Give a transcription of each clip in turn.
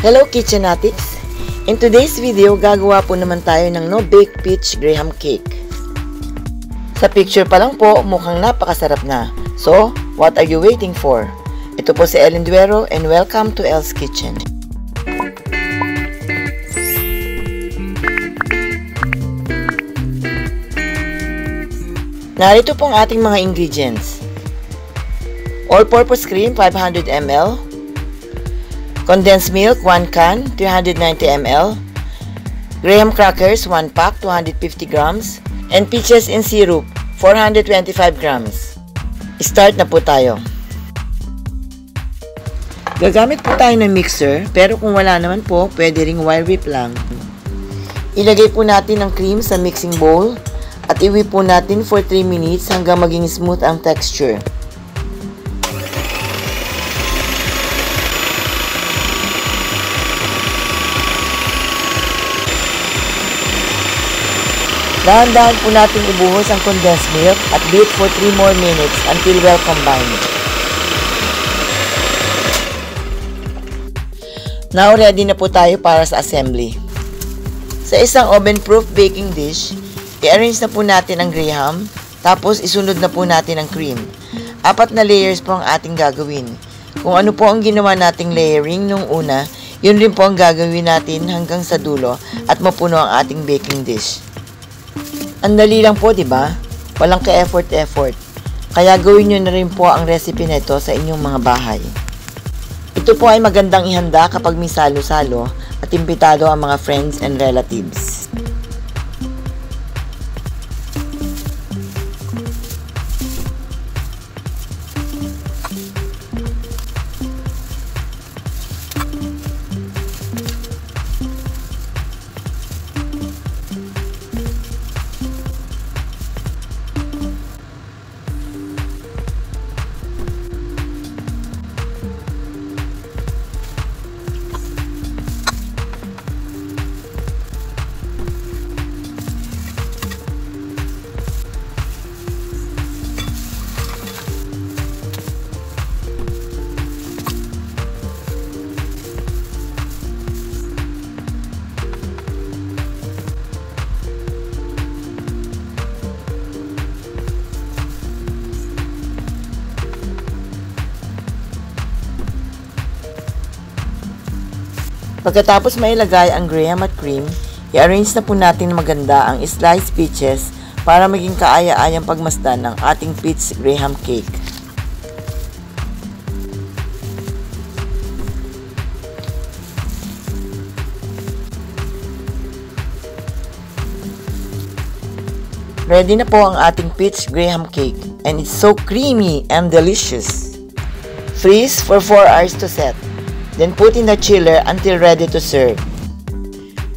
Hello Kitchenatics! In today's video, gagawa po naman tayo ng no-bake peach graham cake. Sa picture pa lang po, mukhang napakasarap na. So, what are you waiting for? Ito po si Ellen Duero and welcome to Elle's Kitchen. Narito po ang ating mga ingredients. All-purpose cream 500 ml, condensed milk 1 can 390 ml, graham crackers 1 pack 250 grams, and peaches in syrup 425 grams. Start na po tayo. Gagamit po tayo ng mixer, pero kung wala naman po, pwede ring wire whip lang. Ilagay po natin ang cream sa mixing bowl at i-whip po natin for 3 minutes hanggang maging smooth ang texture. Dahan-dahan po natin ibuhos ang condensed milk at beat for 3 more minutes until well combined. Now, ready na po tayo para sa assembly. Sa isang oven-proof baking dish, i-arrange na po natin ang graham, tapos isunod na po natin ang cream. 4 na layers po ang ating gagawin. Kung ano po ang ginawa nating layering nung una, yun rin po ang gagawin natin hanggang sa dulo at mapuno ang ating baking dish. Ang dali lang po, di ba? Walang ka-effort. Kaya gawin nyo na rin po ang recipe na ito sa inyong mga bahay. Ito po ay magandang ihanda kapag may salo-salo at imbitado ang mga friends and relatives. Pagkatapos mailagay ang graham at cream, i-arrange na po natin maganda ang sliced peaches para maging kaaya-ayang pagmasdan ng ating peach graham cake. Ready na po ang ating peach graham cake and it's so creamy and delicious. Freeze for 4 hours to set. Then put in the chiller until ready to serve.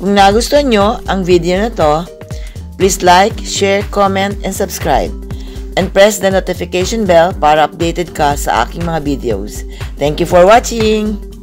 Kung nagustuhan nyo ang video na to, please like, share, comment, and subscribe. And press the notification bell para updated ka sa aking mga videos. Thank you for watching!